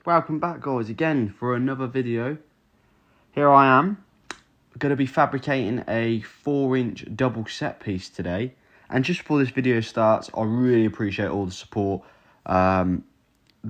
welcome back guys again for another video. Here I am, going to be fabricating a 4-inch double set piece today. And just before this video starts, I really appreciate all the support, the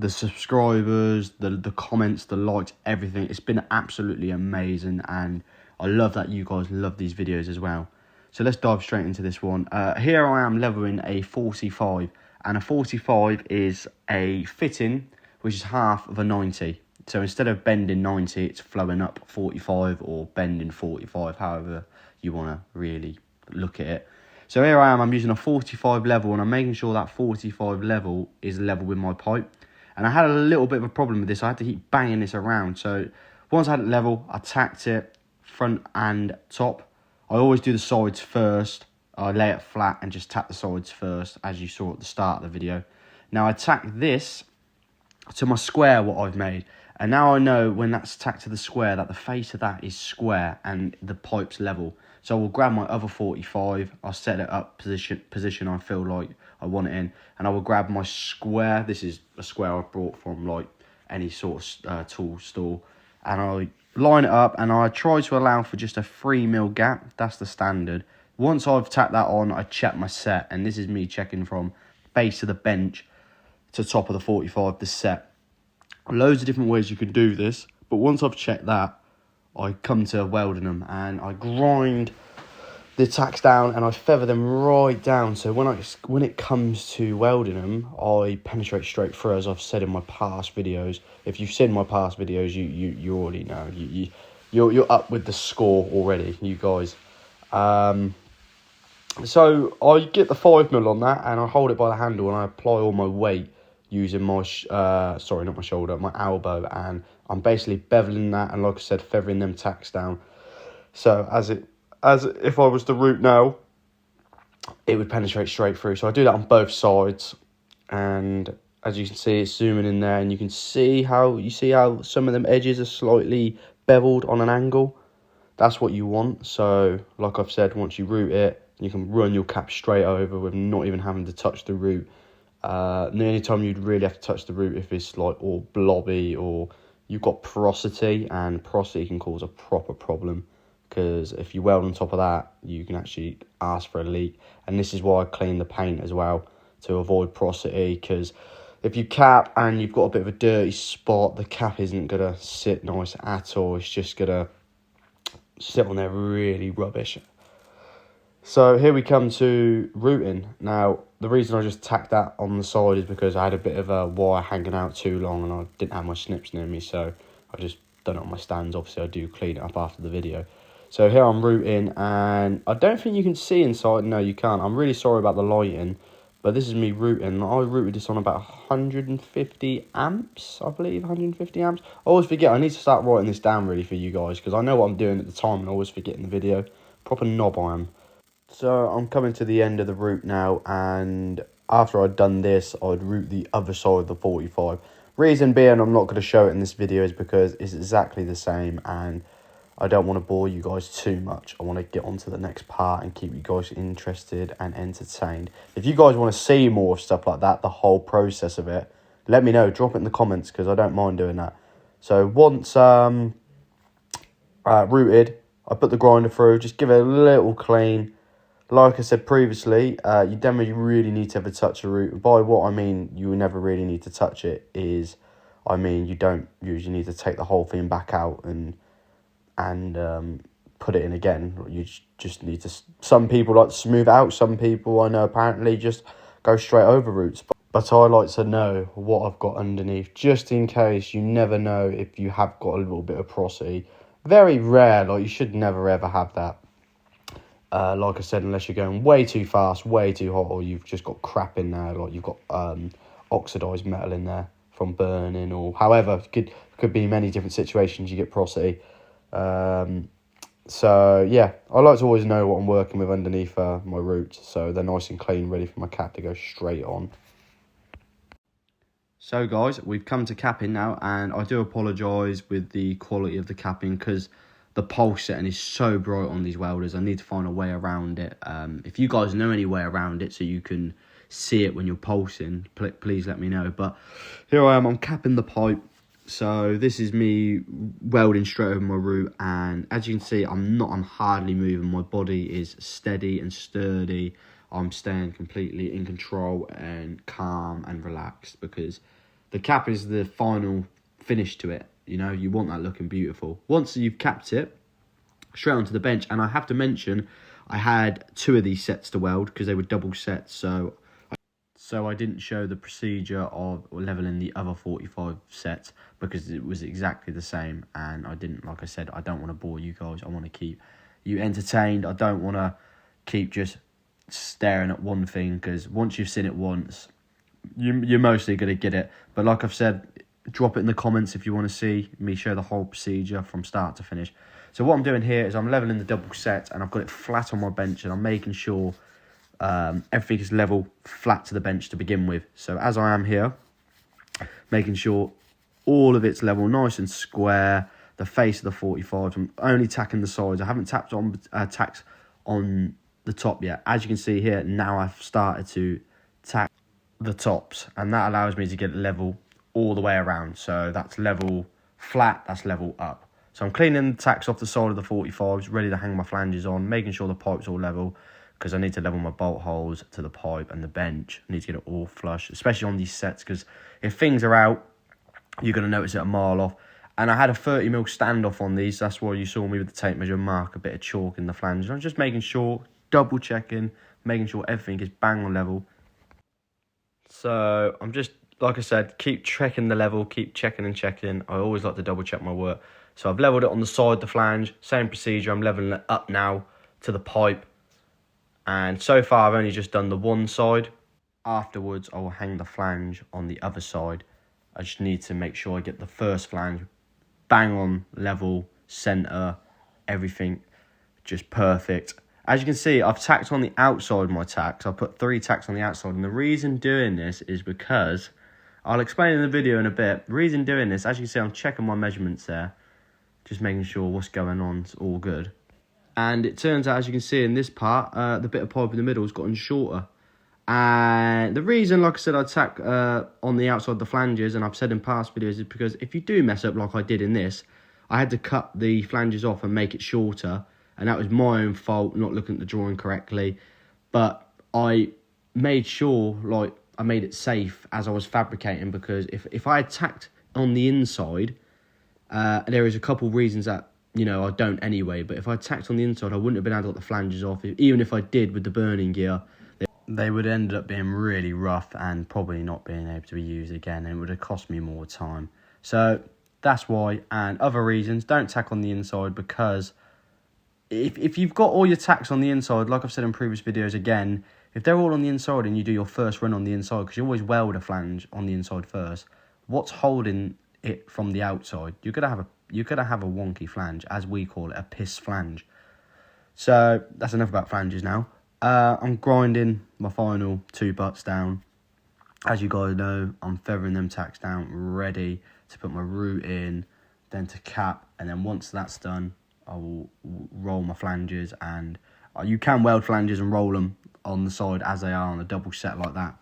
subscribers, the comments, the likes, everything. It's been absolutely amazing, and I love that you guys love these videos as well. So let's dive straight into this one. Here I am leveling a 45, and a 45 is a fitting which is half of a 90. So instead of bending 90, it's flowing up 45 or bending 45, however you want to really look at it. So here I am, I'm using a 45 level, and I'm making sure that 45 level is level with my pipe. And I had a little bit of a problem with this. I had to keep banging this around. So once I had it level, I tacked it front and top. I always do the sides first. I lay it flat and just tack the sides first, as you saw at the start of the video. Now I tack this to my square what I've made, and now I know when that's tacked to the square that the face of that is square and the pipe's level. So I will grab my other 45, I'll set it up position I feel like I want it in, and I will grab my square. This is a square I brought from like any sort of tool store, and I line it up, and I try to allow for just a 3mm gap. That's the standard. Once I've tacked that on, I check my set, and this is me checking from base of the bench to top of the 45, the set. Loads of different ways you can do this, but once I've checked that, I come to welding them, and I grind the tacks down and I feather them right down. So when it comes to welding them, I penetrate straight through, as I've said in my past videos. If you've seen my past videos, you already know. You're up with the score already, you guys. So I get the 5mm on that, and I hold it by the handle, and I apply all my weight using my sorry, not my shoulder, my elbow, and I'm basically beveling that, and like I said, feathering them tacks down. So as if I was to root now, it would penetrate straight through. So I do that on both sides, and as you can see, it's zooming in there, and you can see how some of them edges are slightly beveled on an angle. That's what you want. So like I've said, once you root it, you can run your cap straight over with not even having to touch the root. The only time you'd really have to touch the root if it's like all blobby or you've got porosity, and porosity can cause a proper problem, because if you weld on top of that, you can actually ask for a leak. And this is why I clean the paint as well, to avoid porosity, because if you cap and you've got a bit of a dirty spot, the cap isn't going to sit nice at all. It's just going to sit on there really rubbish. So here we come to rooting. Now, the reason I just tacked that on the side is because I had a bit of a wire hanging out too long, and I didn't have my snips near me, so I just done it on my stands. Obviously, I do clean it up after the video. So here I'm rooting, and I don't think you can see inside. No, you can't. I'm really sorry about the lighting, but this is me rooting. I rooted this on about 150 amps, I believe, 150 amps. I always forget. I need to start writing this down really for you guys, because I know what I'm doing at the time, and I always forget in the video. Proper knob I am. So I'm coming to the end of the route now, and after I'd done this, I'd root the other side of the 45. Reason being I'm not going to show it in this video is because it's exactly the same, and I don't want to bore you guys too much. I want to get on to the next part and keep you guys interested and entertained. If you guys want to see more of stuff like that, the whole process of it, let me know. Drop it in the comments, because I don't mind doing that. So once rooted, I put the grinder through, just give it a little clean. Like I said previously, you don't really need to ever touch a root. By what I mean you never really need to touch it is, I mean you don't usually need to take the whole thing back out and put it in again. You just need to. Some people like to smooth it out. Some people I know apparently just go straight over roots. But I like to know what I've got underneath, just in case. You never know if you have got a little bit of porosity. Very rare. Like, you should never ever have that. Like I said, unless you're going way too fast, way too hot, or you've just got crap in there, like you've got oxidised metal in there from burning, or however, could be many different situations you get porosity. So yeah, I like to always know what I'm working with underneath my roots, so they're nice and clean, ready for my cap to go straight on. So guys, we've come to capping now, and I do apologise with the quality of the capping, because the pulse setting is so bright on these welders. I need to find a way around it. If you guys know any way around it so you can see it when you're pulsing, please let me know. But here I am, I'm capping the pipe. So this is me welding straight over my root, and as you can see, I'm hardly moving. My body is steady and sturdy. I'm staying completely in control and calm and relaxed, because the cap is the final finish to it. You know, you want that looking beautiful. Once you've capped it, straight onto the bench. And I have to mention, I had 2 of these sets to weld because they were double sets, so I didn't show the procedure of leveling the other 45 sets because it was exactly the same. And I didn't, like I said, I don't want to bore you guys. I want to keep you entertained. I don't want to keep just staring at one thing, because once you've seen it once, you're mostly going to get it. But like I've said, drop it in the comments if you want to see me show the whole procedure from start to finish. So what I'm doing here is I'm leveling the double set, and I've got it flat on my bench, and I'm making sure everything is level, flat to the bench to begin with. So as I am here, making sure all of it's level, nice and square, the face of the 45s. I'm only tacking the sides. I haven't tacked on the top yet. As you can see here, now I've started to tack the tops, and that allows me to get it level all the way around. So that's level flat, that's level up. So I'm cleaning the tacks off the side of the 45s, ready to hang my flanges on, making sure the pipe's all level, because I need to level my bolt holes to the pipe and the bench. I need to get it all flush, especially on these sets, because if things are out, you're going to notice it a mile off. And I had a 30mm standoff on these. That's why you saw me with the tape measure mark a bit of chalk in the flange. And I'm just making sure, double checking, making sure everything is bang on level. So I'm just, like I said, keep checking the level, keep checking and checking. I always like to double check my work. So I've leveled it on the side, the flange, same procedure. I'm leveling it up now to the pipe. And so far I've only just done the one side. Afterwards I will hang the flange on the other side. I just need to make sure I get the first flange bang on level, centre, everything just perfect. As you can see, I've tacked on the outside of my tacks. I put 3 tacks on the outside, and the reason doing this is because, I'll explain in the video in a bit, the reason doing this, as you can see, I'm checking my measurements there, just making sure what's going on is all good. And it turns out, as you can see in this part, the bit of pipe in the middle has gotten shorter. And the reason, like I said, I tack on the outside of the flanges, and I've said in past videos, is because if you do mess up like I did in this, I had to cut the flanges off and make it shorter. And that was my own fault, not looking at the drawing correctly. But I made sure, like, I made it safe as I was fabricating, because if I had tacked on the inside, there is a couple reasons that, you know, I don't anyway. But if I tacked on the inside, I wouldn't have been able to get the flanges off. Even if I did with the burning gear, they would end up being really rough and probably not being able to be used again, and it would have cost me more time. So that's why. And other reasons, don't tack on the inside, because if you've got all your tacks on the inside, like I've said in previous videos again, if they're all on the inside and you do your first run on the inside, because you always weld a flange on the inside first, what's holding it from the outside? You're gonna have a wonky flange, as we call it, a piss flange. So that's enough about flanges now. I'm grinding my final 2 butts down. As you guys know, I'm feathering them tacks down, ready to put my root in, then to cap, and then once that's done, I will roll my flanges. And you can weld flanges and roll them on the side as they are on a double set like that.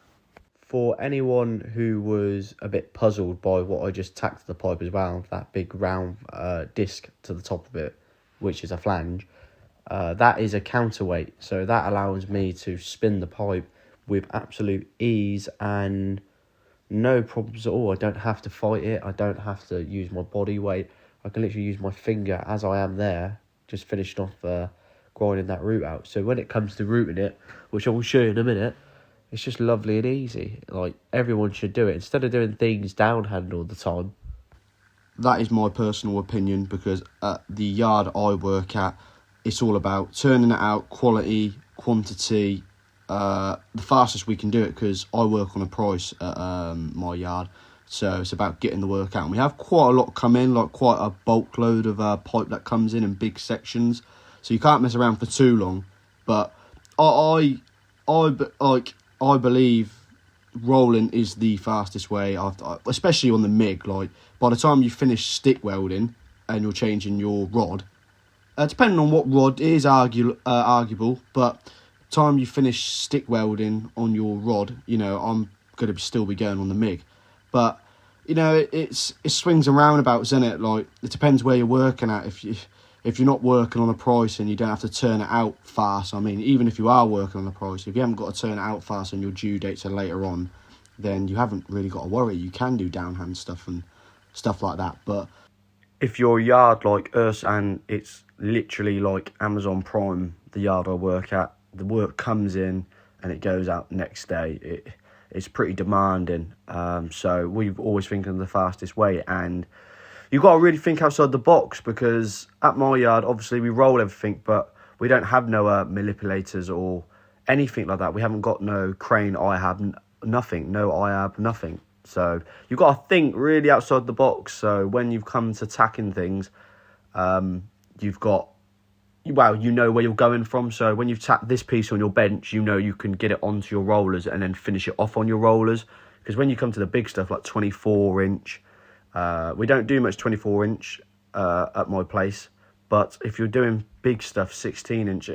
For anyone who was a bit puzzled by what I just tacked to the pipe as well, that big round disc to the top of it, which is a flange, that is a counterweight. So that allows me to spin the pipe with absolute ease and no problems at all. I don't have to fight it. I don't have to use my body weight. I can literally use my finger as I am there, just finishing off grinding that root out. So when it comes to rooting it, which I will show you in a minute, it's just lovely and easy. Like, everyone should do it instead of doing things downhand all the time. That is my personal opinion, because at the yard I work at, it's all about turning it out, quality, quantity, the fastest we can do it, because I work on a price at my yard. So it's about getting the work out. And we have quite a lot come in, like quite a bulk load of pipe that comes in big sections. So you can't mess around for too long. But I believe rolling is the fastest way, especially on the MIG. Like, by the time you finish stick welding and you're changing your rod, depending on what rod, it is arguable, but time you finish stick welding on your rod, you know, I'm going to still be going on the MIG. But you know, it swings and roundabouts, isn't it? Like, it depends where you're working at. If you're not working on a price and you don't have to turn it out fast, I mean, even if you are working on a price, if you haven't got to turn it out fast and your due dates are later on, then you haven't really got to worry. You can do downhand stuff and stuff like that. But if your yard like us, and it's literally like Amazon Prime, the yard I work at, the work comes in and it goes out next day, it's pretty demanding. So we've always thinking of the fastest way, and you've got to really think outside the box, because at my yard, obviously, we roll everything, but we don't have no manipulators or anything like that. We haven't got no crane, nothing, no IAB, nothing. So you've got to think really outside the box. So when you've come to tacking things, you've got, well, you know where you're going from. So when you've tacked this piece on your bench, you know you can get it onto your rollers and then finish it off on your rollers. Because when you come to the big stuff like 24-inch, we don't do much 24-inch at my place. But if you're doing big stuff, 16-inch,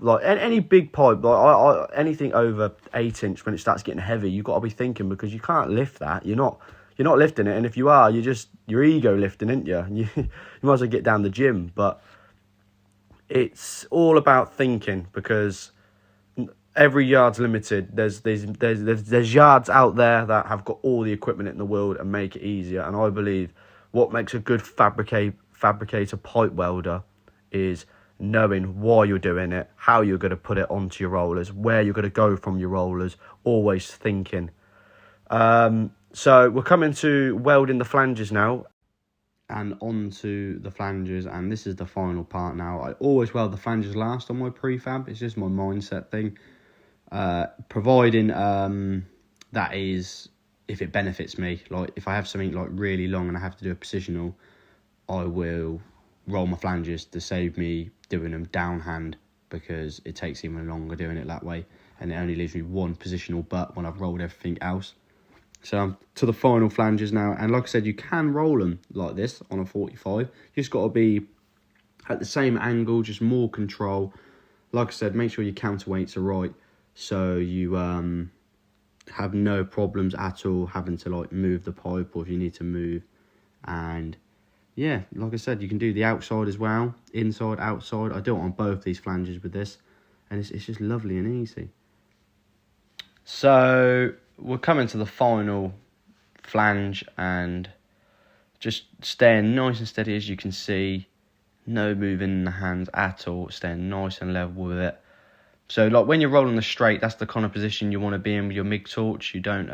like any big pipe, like anything over 8-inch, when it starts getting heavy, you've got to be thinking, because you can't lift that. You're not lifting it, and if you are, you're just your ego lifting, isn't you? You might as well get down the gym. But it's all about thinking, because every yard's limited. There's yards out there that have got all the equipment in the world and make it easier. And I believe what makes a good fabricator pipe welder is knowing why you're doing it, how you're going to put it onto your rollers, where you're going to go from your rollers, always thinking. So we're coming to welding the flanges now, and onto the flanges, and this is the final part now. I always weld the flanges last on my prefab. It's just my mindset thing. Providing that is, if it benefits me. Like if I have something like really long and I have to do a positional, I will roll my flanges to save me doing them downhand, because it takes even longer doing it that way, and it only leaves me one positional butt when I've rolled everything else. So I'm to the final flanges now, and like I said, you can roll them like this on a 45. You just got to be at the same angle, just more control. Like I said, make sure your counterweights are right, so you have no problems at all having to like move the pipe, or if you need to move. And yeah, like I said, you can do the outside as well, inside, outside. I do it on both these flanges with this, and it's just lovely and easy. So we're coming to the final flange, and just staying nice and steady, as you can see. No moving in the hands at all, staying nice and level with it. So like when you're rolling the straight, that's the kind of position you want to be in with your MIG torch. You don't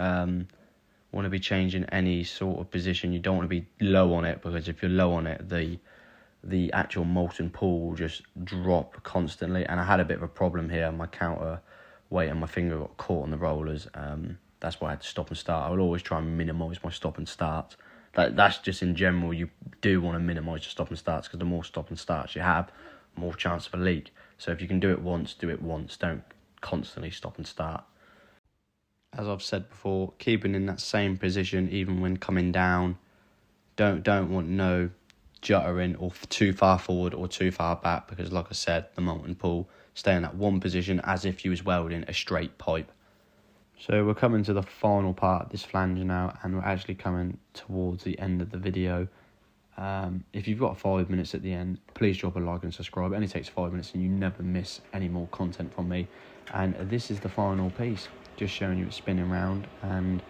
want to be changing any sort of position. You don't want to be low on it, because if you're low on it, the actual molten pool will just drop constantly. And I had a bit of a problem here. My counterweight and my finger got caught on the rollers. That's why I had to stop and start. I will always try and minimise my stop and starts. That's just in general. You do want to minimise your stop and starts, because the more stop and starts you have, more chance of a leak. So if you can do it once, do it once. Don't constantly stop and start. As I've said before, keeping in that same position even when coming down. Don't want no juttering or too far forward or too far back, because like I said, the molten pool, stay in that one position as if you was welding a straight pipe. So we're coming to the final part of this flange now, and we're actually coming towards the end of the video. If you've got 5 minutes at the end, please drop a like and subscribe. It only takes 5 minutes and you never miss any more content from me. And this is the final piece, just showing you it spinning around, and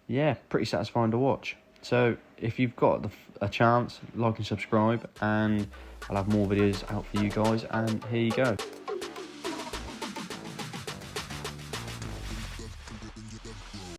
yeah, pretty satisfying to watch. So if you've got a chance, like and subscribe, and I'll have more videos out for you guys, and here you go.